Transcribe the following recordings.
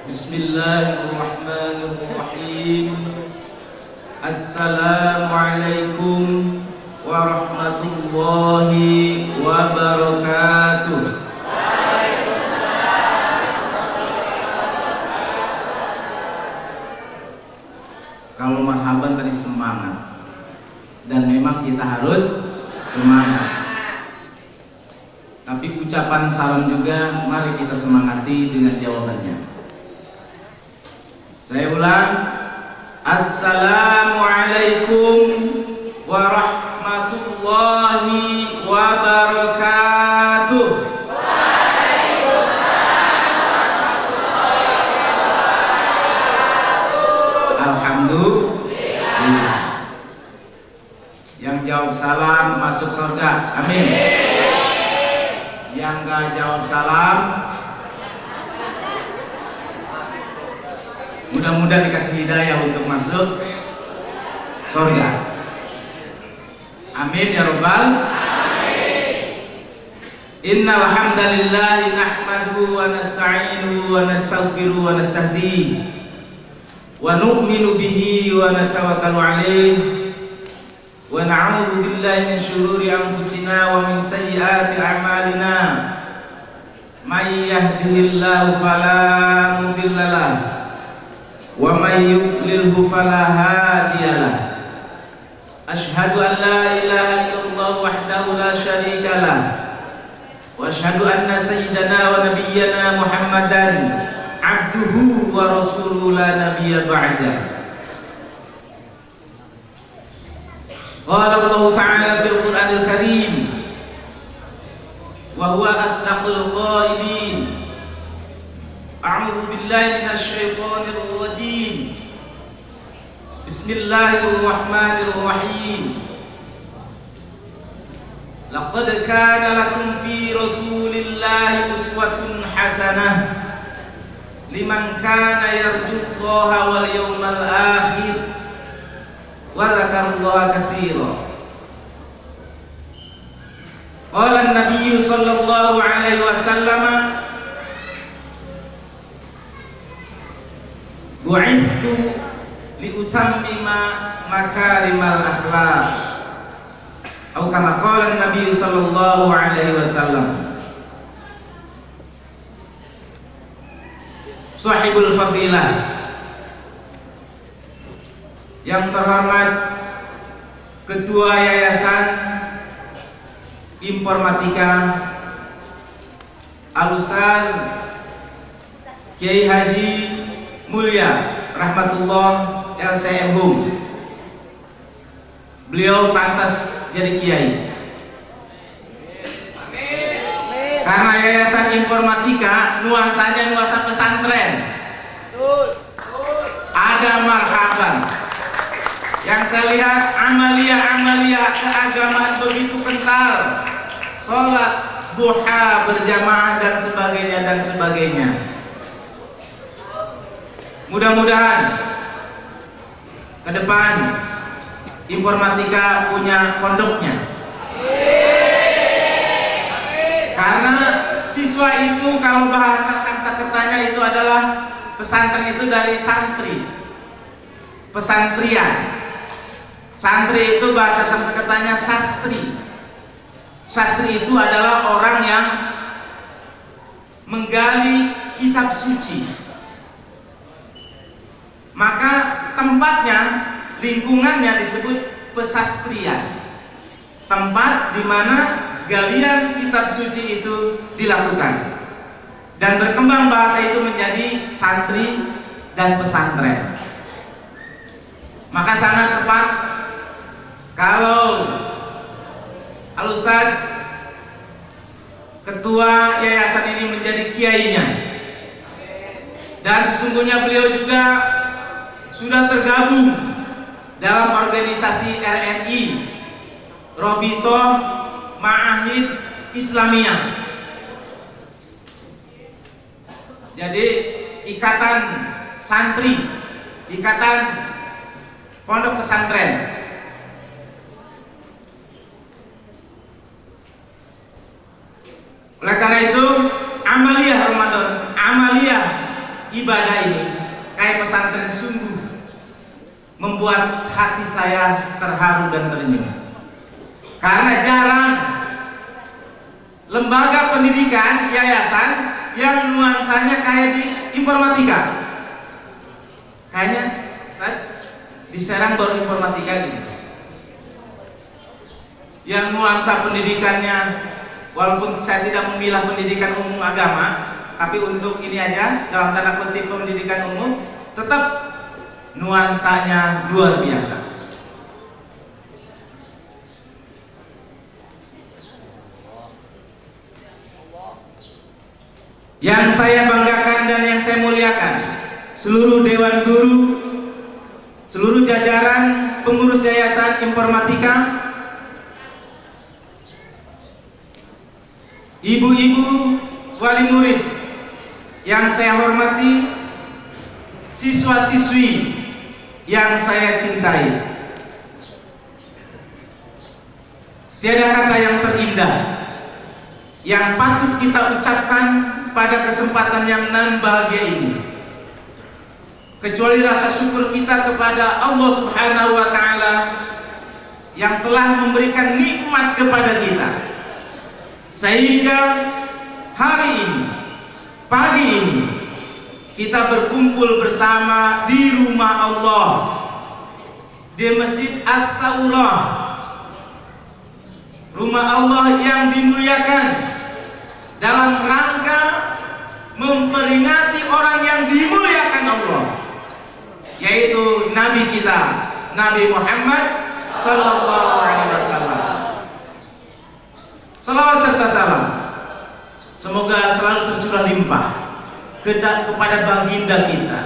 Bismillahirrahmanirrahim. Assalamualaikum warahmatullahi wabarakatuh. Kalau marhaban tadi semangat, dan memang kita harus semangat. Tapi ucapan salam juga mari kita semangati dengan jawabannya. Saya ulang, Assalamualaikum warahmatullahi wabarakatuh. Alhamdulillah. Yang jawab salam masuk surga, amin. Yang gak jawab salam, mudah-mudahan dikasih hidayah untuk masuk surga, amin ya rabbal alamin. Innal hamdalillah nahmaduhu wa nasta'inuhu wa nastaghfiruhu wa nastahdihi wa nu'minu bihi wa natawakkalu alaihi wa na'udzu billahi min syururi anfusina wa min sayyiati a'malina. May yahdihillahu fala mudilla lahu wa may yudlilhu fala hadiyalah. Asyhadu an la ilaha illallah wahdahu la syarika lah wa asyhadu anna sayyidana wa nabiyyana Muhammadan abduhu wa rasuluhu la nabiyya ba'da. Qala Allah ta'ala fil Qur'anil Karim wa huwa asdaqul qailin. A'udzu billahi minasy syaithanir rajim. Bismillahirrahmanirrahim. Laqad kana lakum fi Rasulillahi uswatun hasanah liman kana yarjullaha wal yawmal akhir wa dzakarallaha katsiran. Qala an-nabiy sallallahu alaihi wasallam, bu'ithtu liutammima makarimal akhlaq, atau kama qala an-nabiy sallallahu alaihi wasallam. Sahibul fadilah, yang terhormat Ketua Yayasan Informatika Al-Ustaz Kiai Haji Mulia Rahmatullah LCM Hum. Beliau pantas jadi kiai. Karena Yayasan Informatika nuansanya nuansa pesantren. Ada marhaban. Yang saya lihat amalia-amalia keagamaan begitu kental, sholat duha berjamaah dan sebagainya. Mudah-mudahan ke depan Informatika punya pondoknya. Karena siswa itu kalau bahasa Sanskertanya itu adalah pesantren itu dari santri, pesantrian. Santri itu bahasa Sanskertanya sastri. Sastri itu adalah orang yang menggali kitab suci. Maka tempatnya, lingkungannya disebut pesastrian. Tempat di mana galian kitab suci itu dilakukan. Dan berkembang bahasa itu menjadi santri dan pesantren. Maka sangat tepat kalau Al-Ustaz Ketua Yayasan ini menjadi kiainya. Dan sesungguhnya beliau juga sudah tergabung dalam organisasi RMI, Robitoh Ma'ahid Islamiyah. Jadi ikatan santri, ikatan pondok pesantren. Oleh karena itu, amaliyah Ramadan, amaliyah ibadah ini, kayak pesantren sungguh membuat hati saya terharu dan terenyuh. Karena jarang lembaga pendidikan, yayasan yang nuansanya kayak di informatika. Kayaknya di Serang baru informatika gitu. Yang nuansa pendidikannya, walaupun saya tidak memilah pendidikan umum agama, tapi untuk ini aja dalam tanda kutip pendidikan umum, tetap nuansanya luar biasa. Yang saya banggakan dan yang saya muliakan, seluruh dewan guru, seluruh jajaran pengurus yayasan informatika, ibu-ibu wali murid yang saya hormati, siswa-siswi yang saya cintai. Tiada kata yang terindah yang patut kita ucapkan pada kesempatan yang nan bahagia ini, kecuali rasa syukur kita kepada Allah Subhanahu wa Ta'ala yang telah memberikan nikmat kepada kita, sehingga hari ini, pagi ini, kita berkumpul bersama di rumah Allah, di Masjid At-Tawrah, rumah Allah yang dimuliakan, dalam rangka memperingati orang yang dimuliakan Allah, yaitu Nabi kita, Nabi Muhammad Sallallahu Alaihi Wasallam. Salawat serta salam semoga selalu tercurah limpah kepada baginda kita,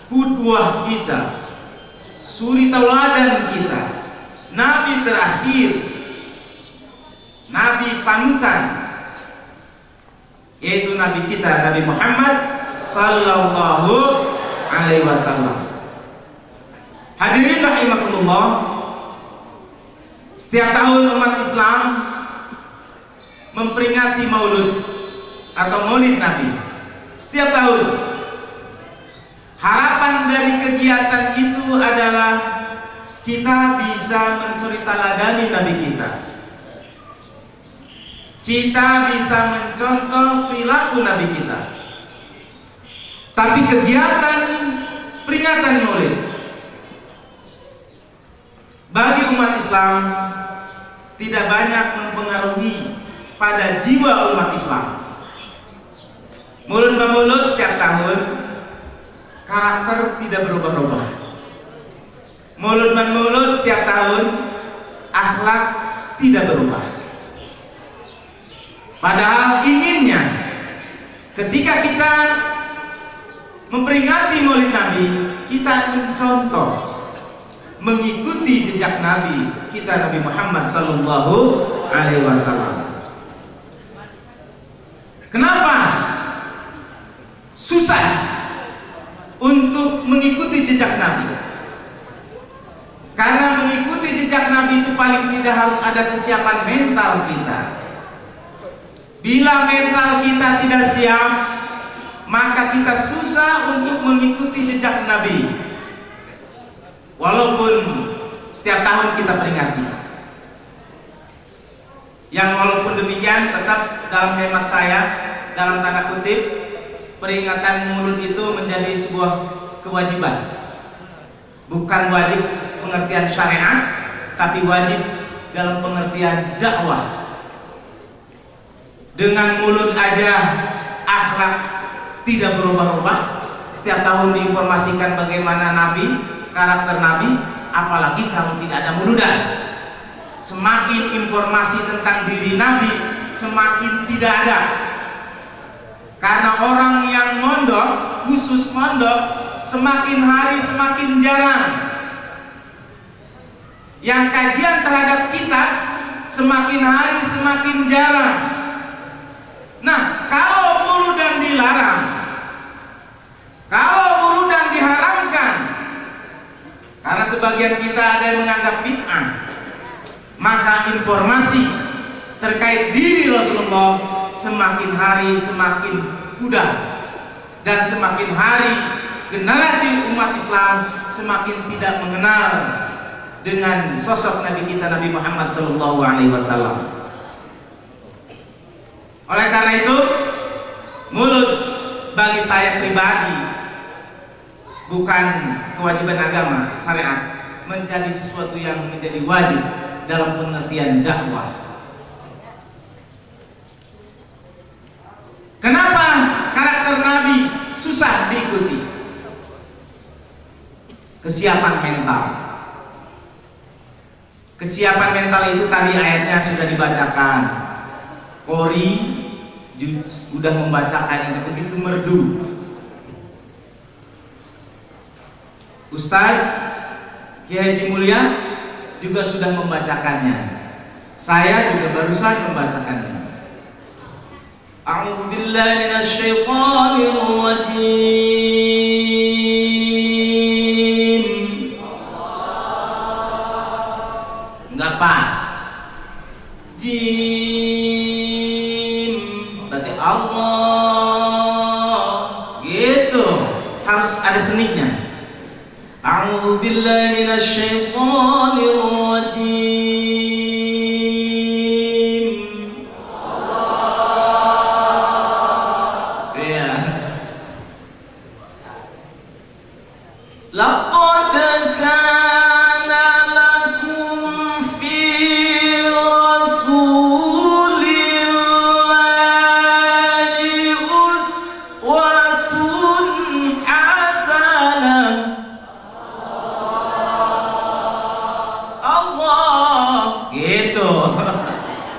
qudwah kita, suri tauladan kita, Nabi terakhir, Nabi panutan, yaitu Nabi kita, Nabi Muhammad Sallallahu Alaihi Wasallam. Hadirin rahimakumullah, setiap tahun umat Islam memperingati Maulud atau Maulid Nabi. Setiap tahun harapan dari kegiatan itu adalah kita bisa mensuri taladani Nabi kita. Kita bisa mencontoh perilaku Nabi kita. Tapi kegiatan peringatan Maulid bagi umat Islam tidak banyak mempengaruhi pada jiwa umat Islam. Maulud setiap tahun, karakter tidak berubah-ubah. Maulud setiap tahun, akhlak tidak berubah. Padahal inginnya ketika kita memperingati Maulid Nabi, kita mencontoh, mengikuti jejak Nabi kita, Nabi Muhammad Sallallahu Alaihi Wasallam. Kenapa susah untuk mengikuti jejak Nabi? Karena mengikuti jejak Nabi itu paling tidak harus ada kesiapan mental kita. Bila mental kita tidak siap, maka kita susah untuk mengikuti jejak Nabi. Walaupun setiap tahun kita peringati, yang walaupun demikian tetap dalam hemat saya, dalam tanda kutip, peringatan Maulud itu menjadi sebuah kewajiban. Bukan wajib pengertian syariat, tapi wajib dalam pengertian dakwah. Dengan Maulud aja akhlak tidak berubah-ubah, setiap tahun diinformasikan bagaimana Nabi, karakter Nabi, apalagi kalau tidak ada Mauludan. Semakin informasi tentang diri Nabi semakin tidak ada. Karena orang yang mondok, khusus mondok, semakin hari semakin jarang. Yang kajian terhadap kita semakin hari semakin jarang. Nah, kalau Mauludan dilarang, kalau Mauludan diharamkan, karena sebagian kita ada yang menganggap bid'ah, maka informasi terkait diri Rasulullah semakin hari semakin pudar. Dan semakin hari generasi umat Islam semakin tidak mengenal dengan sosok Nabi kita Nabi Muhammad SAW. Oleh karena itu, mulut bagi saya pribadi bukan kewajiban agama syariat, menjadi sesuatu yang menjadi wajib dalam pengertian dakwah. Kenapa karakter Nabi susah diikuti? Kesiapan mental. Kesiapan mental itu tadi ayatnya sudah dibacakan. Qori sudah membacakannya begitu merdu. Ustaz Kiai Haji Mulia juga sudah membacakannya. Saya juga barusan membacakannya. A'udzu billahi minasy syaithanir rajim. Enggak pas. Jim. Berarti Allah. Gitu. Harus ada seninya. A'udzu billahi minasy syaithanir rajim. Ya. Laqad kana lakum fi rasulillahi uswatun hasanah. Allah gitu.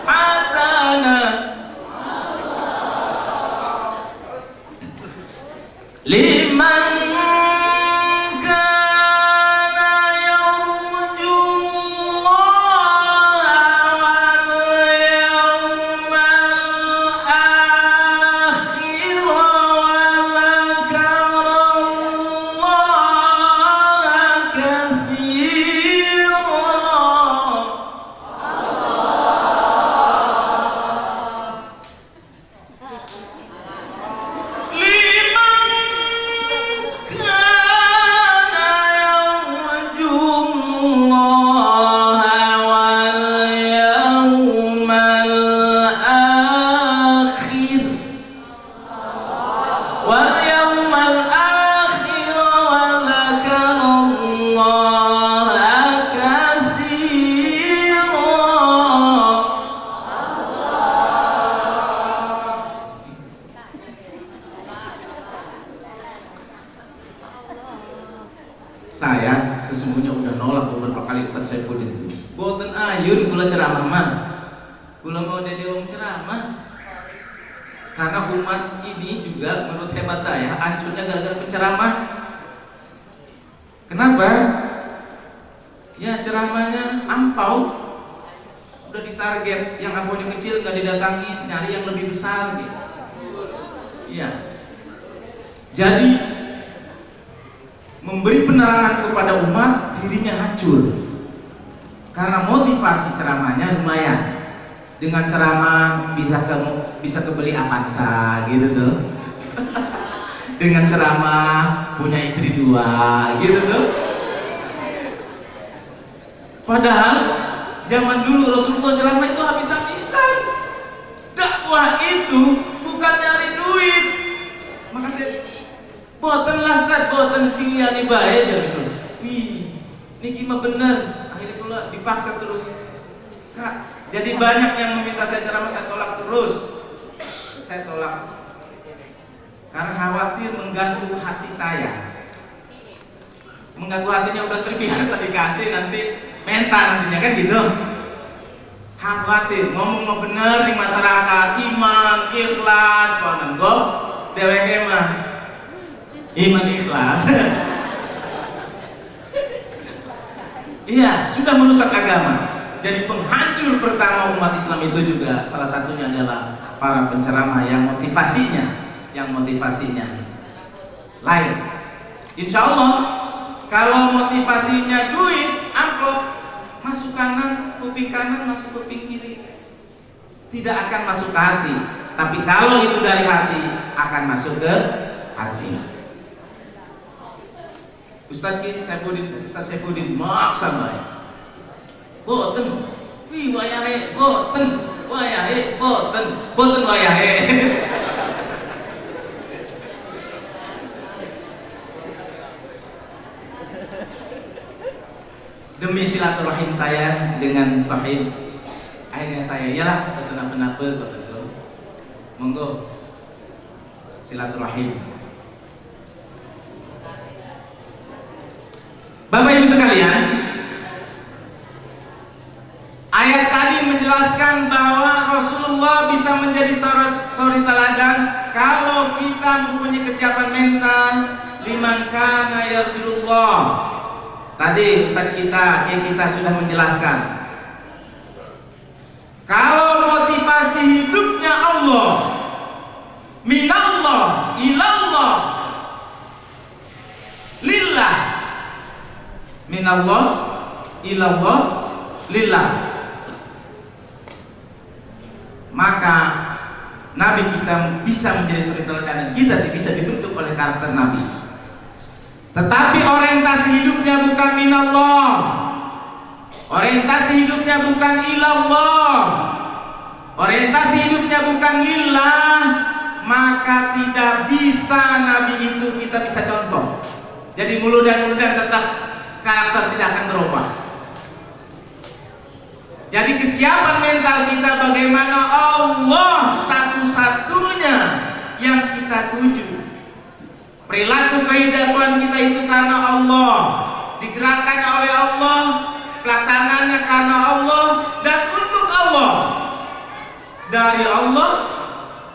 Hasanah liman kana yarjullaha wal yawmal akhir wa dzakarallaha katsiran. Saya sesungguhnya udah nolak beberapa kali Ustaz Saifuddin. Boten ayun kula ceramah mah. Kula mau dadi wong ceramah. Karena umat ini juga menurut hemat saya hancurnya gara-gara penceramah. Kenapa? Ya ceramahnya ampau. Udah ditarget, yang ampaunya kecil nggak didatangin, nyari yang lebih besar gitu. Iya. Jadi memberi penerangan kepada umat, dirinya hancur karena motivasi ceramahnya lumayan. Dengan ceramah bisa kebeli Avanza gitu tuh. Dengan ceramah punya istri 2 gitu tuh. Padahal zaman dulu Rasulullah ceramah itu habis-habisan. Dakwah itu bukan nyari duit. Maka saya boten lah Ustaz, boten siliani bae jar gitu. Wih, niki mah bener. Akhirnya pula dipaksa terus. Kak, jadi banyak yang meminta saya ceramah, saya tolak terus. Saya tolak. Karena khawatir mengganggu hati saya. Mengganggu hatinya udah terbiasa dikasih, nanti mental nantinya kan gitu. Khawatir ngomong mah bener di masyarakat, iman, ikhlas, konon go, dewek mah iman ikhlas. Iya, sudah merusak agama. Jadi penghancur pertama umat Islam itu juga salah satunya adalah para penceramah yang motivasinya lain. Insya Allah kalau motivasinya duit, amplop, masuk kanan, kuping kanan, masuk kuping kiri, tidak akan masuk ke hati. Tapi kalau itu dari hati, akan masuk ke hati. Ustaz Saifuddin maksa bae. Boten, wi wayahe boten, wayahe boten, boten wayahe. Demi silaturahim saya dengan sahib, akhirnya saya yalah boten apa-apa boten tuh. Monggo silaturahim. Bapak Ibu sekalian, ayat tadi menjelaskan bahwa Rasulullah bisa menjadi suri teladan kalau kita mempunyai kesiapan mental. Liman kana yarjulullah. Tadi Ustaz kita sudah menjelaskan. Kalau motivasi hidupnya Allah, minallah ilallah, lillah, minallah ilallah, lillah, maka Nabi kita bisa menjadi suri teladan dan kita bisa dibentuk oleh karakter Nabi. Tetapi orientasi hidupnya bukan minallah, orientasi hidupnya bukan ilallah, orientasi hidupnya bukan lillah, maka tidak bisa Nabi itu kita bisa contoh. Jadi muludan tetap karakter tidak akan berubah. Jadi kesiapan mental kita bagaimana Allah satu-satunya yang kita tuju. Perilaku kehidupan kita itu karena Allah, digerakkan oleh Allah, pelaksananya karena Allah dan untuk Allah, dari Allah,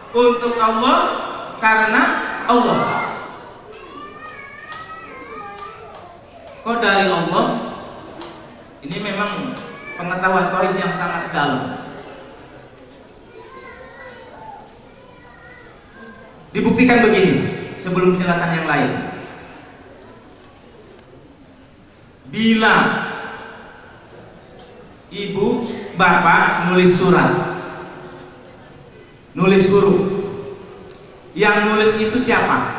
untuk Allah, karena Allah. Kok dari Allah? Ini memang pengetahuan tauhid yang sangat dalam. Dibuktikan begini sebelum penjelasan yang lain. Bila ibu bapak nulis surat, nulis huruf, yang nulis itu siapa?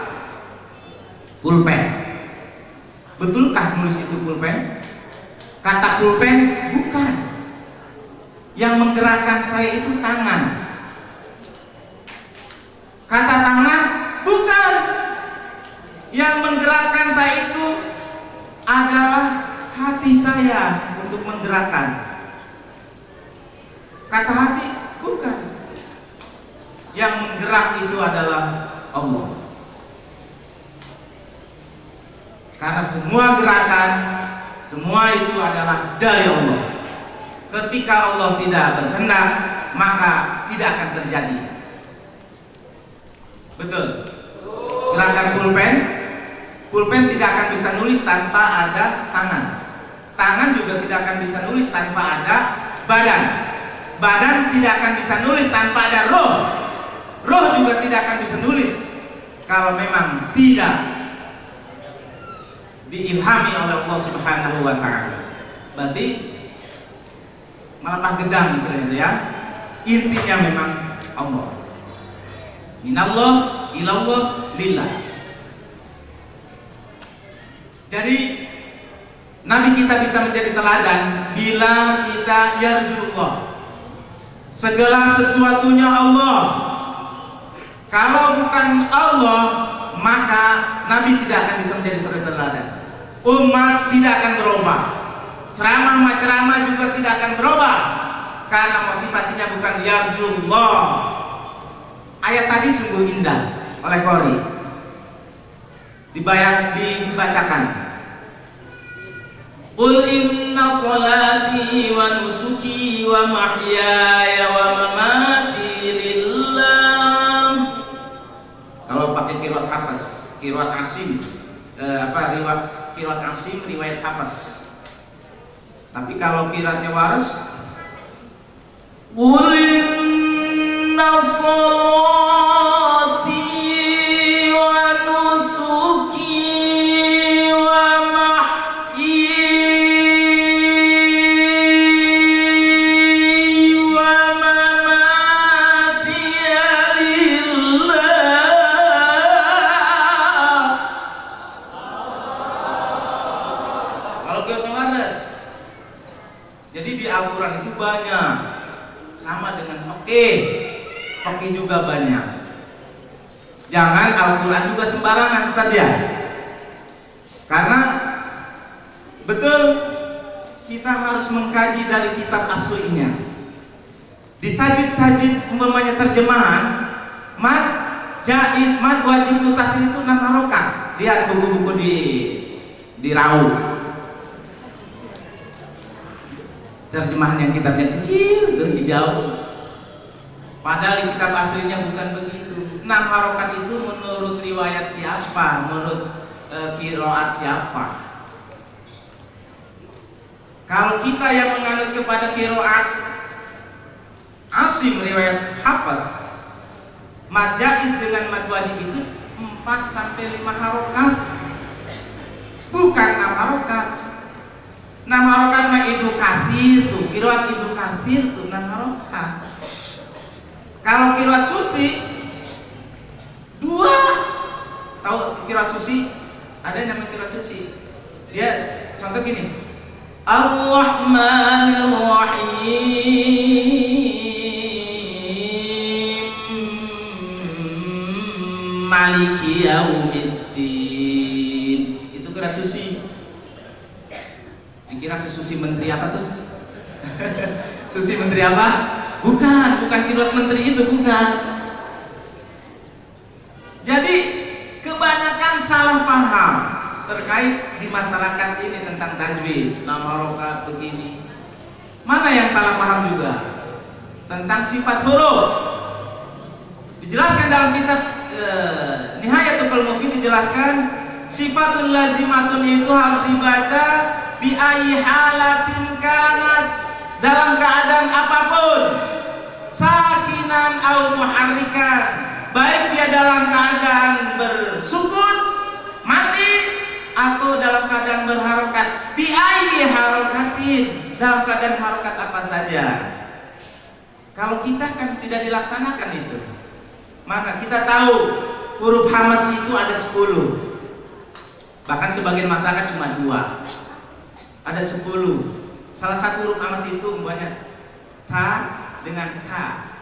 Pulpen. Betulkah nulis itu pulpen? Kata pulpen bukan. Yang menggerakkan saya itu tangan. Kata tangan bukan. Yang menggerakkan saya itu adalah hati saya untuk menggerakkan. Kata hati bukan. Yang menggerak itu adalah Allah. Karena semua gerakan, semua itu adalah dari Allah. Ketika Allah tidak berkehendak, maka tidak akan terjadi. Betul? Gerakan pulpen tidak akan bisa nulis tanpa ada tangan. Tangan juga tidak akan bisa nulis tanpa ada badan. Badan tidak akan bisa nulis tanpa ada roh. Roh juga tidak akan bisa nulis kalau memang tidak diilhami oleh Allah Subhanahu wa ta'ala. Berarti melepah gedang misalnya itu ya. Intinya memang Allah. Minallah, ilallah, lillah. Jadi Nabi kita bisa menjadi teladan bila kita yarjulullah. Segala sesuatunya Allah. Kalau bukan Allah, maka Nabi tidak akan bisa menjadi suri teladan. Umat tidak akan berubah. Ceramah juga tidak akan berubah karena motivasinya bukan yarjullah. Ayat tadi sungguh indah oleh Qori. Dibacakan. Qul inna salati wa nusuki wa mahyaya wa mamati lillah. Kalau pakai qiraat hafaz, qiraat Asim, qiraat Asim riwayat hafaz. Tapi kalau qiraatnya Waras, qul inna salati wa nusuki wa mahyaya wa mamati lillah. juga banyak. Jangan Al-Quran juga sembarangan Ustaz ya. Karena betul kita harus mengkaji dari kitab aslinya. Di tajwid umpamanya terjemahan mad jaiz, mad wajib mutasil itu 6 harokat. Lihat buku-buku di Raul. Terjemahan yang kitabnya kecil itu hijau. Padahal di kitab aslinya bukan begitu. 6 harokat itu menurut riwayat siapa? Menurut qiraat siapa? Kalau kita yang menganut kepada qiraat Asim riwayat Hafaz, mad jaiz dengan mad wajib itu 4 sampai 5 harokat. Bukan 6 harokat. 6 harokat mah Ibnu Katsir tuh, qiraat Ibnu Katsir tuh 6 harokat. Kalau qiraat Susi 2. Tahu qiraat Susi? Ada yang namanya qiraat Susi. Dia contoh gini. Ar-Rahmanir Rahim Maliki Yaumiddin. Itu qiraat Susi. Dikira Susi menteri apa tuh? Susi menteri apa? Bukan qiraat menteri itu, bukan. Jadi kebanyakan salah paham terkait di masyarakat ini tentang tajwid, nama harokat begini. Mana yang salah paham juga tentang sifat huruf? Dijelaskan dalam kitab Nihayatul Mufid, dijelaskan sifatul lazimatun itu harus dibaca bi ayyi halatin kanat, dalam keadaan apapun, sakinan au muharrikan, baik dia dalam keadaan bersukun mati atau dalam keadaan berharokat. Bi ayyi harokatin, dalam keadaan harokat apa saja. Kalau kita kan tidak dilaksanakan itu. Mana kita tahu huruf hamas itu ada 10. Bahkan sebagian masyarakat cuma 2. Ada 10. Salah satu huruf hamas itu umpamanya ta dengan ka.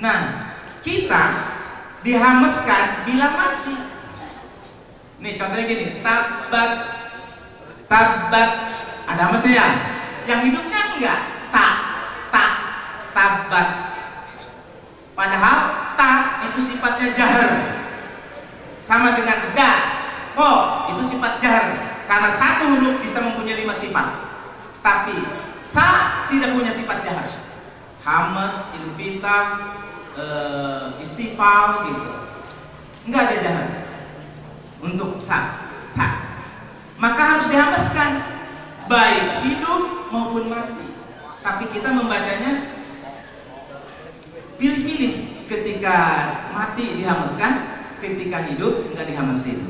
Nah, kita dihameskan bila mati. Nih contohnya gini, tabat, ada hamesnya ya? Yang hidupnya enggak, tabat. Padahal ta itu sifatnya jahar, sama dengan da, ko itu sifat jahar. Karena satu huruf bisa mempunyai 5 sifat, tapi ta tidak punya sifat jahar. Hamas, infitah, istifal gitu, enggak ada jahar untuk ta. Maka harus dihameskan baik hidup maupun mati. Tapi kita membacanya pilih-pilih, ketika mati dihameskan, ketika hidup enggak dihamesin.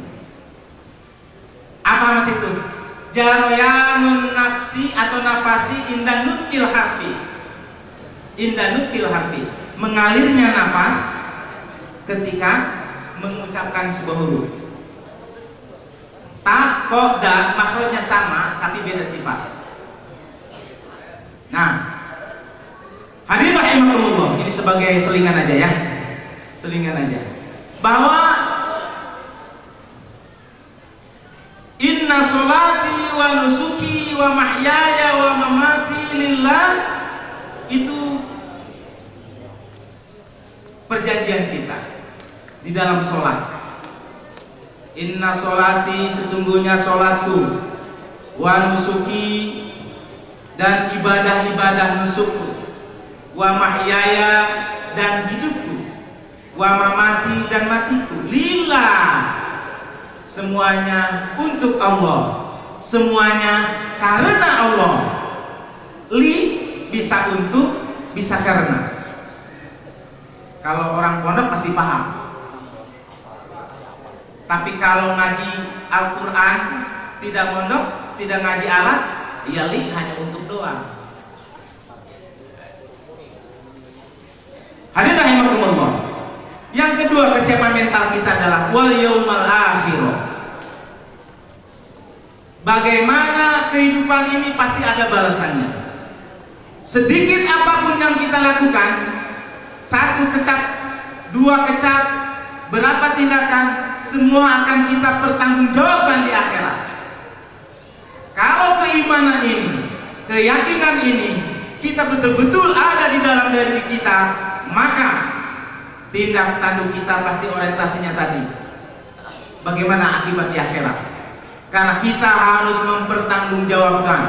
Apa hamas itu? Jaroyanun nafsi atau nafasi inda nutkil harfi. Mengalirnya nafas ketika mengucapkan sebuah huruf. Ta, ko, da, makhrajnya sama tapi beda sifat. Nah, hadirin rahimakumullah, ini sebagai selingan aja ya. Bahwa inna sholati wa nusuki wa mahyaya wa mamati lillah, itu perjanjian kita di dalam sholat. Inna sholati, sesungguhnya sholatku, wa nusuki, dan ibadah-ibadah nusukku, wa mahyaya, dan hidupku, wa mamati, dan matiku, lillah, semuanya untuk Allah, semuanya karena Allah. Li bisa untuk, bisa karena. Kalau orang pondok pasti paham. Tapi kalau ngaji Al-Quran tidak mondok, tidak ngaji alat, ya li hanya untuk doang. Hadirin rahimakumullah. Yang kedua, kesiapan mental kita adalah wal yaumal akhir. Bagaimana kehidupan ini pasti ada balasannya. Sedikit apapun yang kita lakukan, satu 2 kecap, berapa tindakan, semua akan kita pertanggungjawabkan di akhirat. Kalau keimanan ini, keyakinan ini kita betul-betul ada di dalam diri kita, maka tindak tanduk kita pasti orientasinya tadi, bagaimana akibat di akhirat. Karena kita harus mempertanggungjawabkan.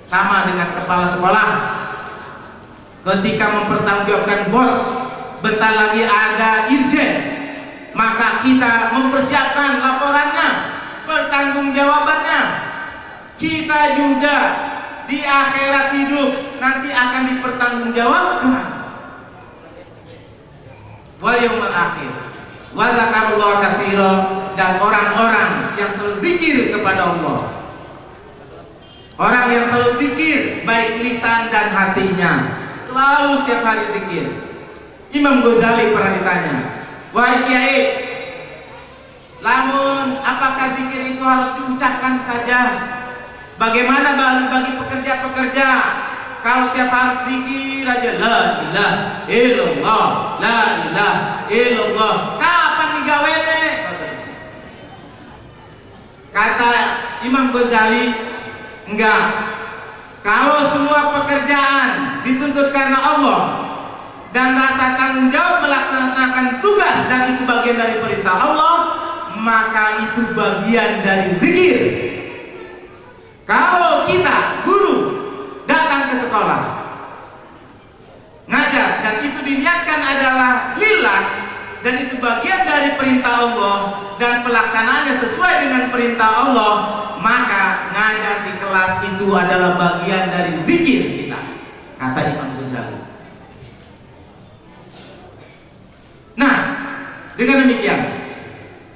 Sama dengan kepala sekolah, ketika mempertanggungjawabkan bos, bentar lagi ada irjen, maka kita mempersiapkan laporannya, pertanggungjawabannya. Kita juga di akhirat hidup nanti akan dipertanggungjawabkan. Wal yaumil akhir wa dzakarullaha katsira, dan orang-orang yang selalu zikir kepada Allah. Orang yang selalu zikir baik lisan dan hatinya, selalu setiap hari zikir. Imam Ghazali pernah ditanya, "Wahai kiai, lamun apakah zikir itu harus diucapkan saja? Bagaimana bagi pekerja-pekerja kalau setiap hari zikir aja, la ilaha illallah, la ilaha illallah, kapan digawene?" Kata Imam Ghazali, enggak. Kalau semua pekerjaan dituntut karena Allah dan rasa tanggung jawab melaksanakan tugas dan itu bagian dari perintah Allah, maka itu bagian dari zikir. Kalau kita guru datang ke sekolah ngajar dan itu diniatkan adalah lillah dan itu bagian dari perintah Allah dan pelaksanaannya sesuai dengan perintah Allah, maka ngajar di kelas itu adalah bagian dari zikir kita, kata Imam Ghazali. Nah, dengan demikian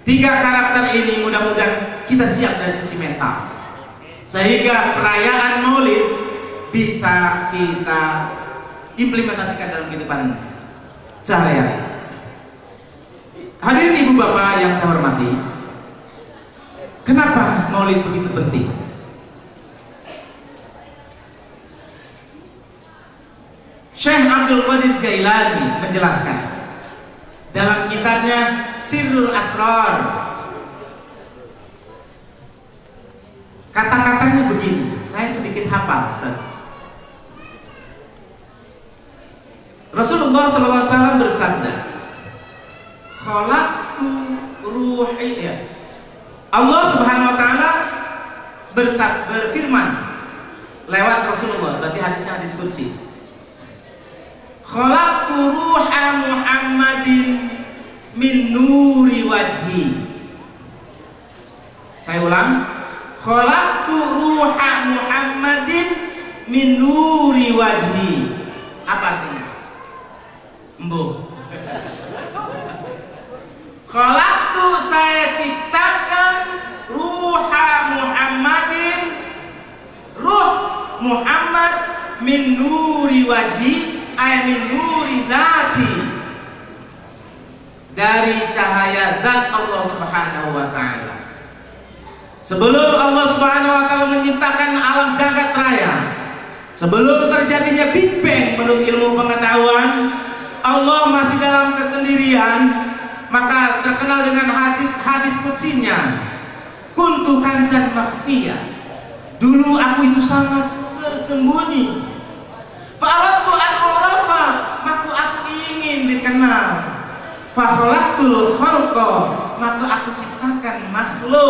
3 karakter ini mudah-mudahan kita siap dari sisi mental, sehingga perayaan Maulid bisa kita implementasikan dalam kehidupan sehari-hari. Hadirin ibu bapak yang saya hormati, kenapa Maulid begitu penting? Syekh Abdul Qadir Jailani menjelaskan dalam kitabnya Sirrul Asrar. Kata-katanya begini, saya sedikit hafal, Ustaz. Rasulullah SAW bersabda, "Khalaqtu ruhi," ya. Allah Subhanahu wa taala berfirman lewat Rasulullah, berarti hadisnya hadis qudsi. "Khalaqtu ruha Muhammadin min nuri wajhi." Saya ulang. "Khalaqtu ruha Muhammadin min nuri wajhi." Apa artinya? Embuh. Khalaqtu, saya ciptakan ruha Muhammadin, ruh Muhammad, min nuri wajhi, ay min nuri dzati, dari cahaya zat Allah Subhanahu wa taala. Sebelum Allah Subhanahu wa taala menciptakan alam jagat raya, sebelum terjadinya Big Bang menurut ilmu pengetahuan, Allah masih dalam kesendirian. Maka terkenal dengan hadis qudsinya, kuntu kanzan makhfiyah, dulu aku itu sangat tersembunyi. Fa'aradtu an urafa, maka aku ingin dikenal. Fa khalaqtul khalqa, maka aku ciptakan makhluk.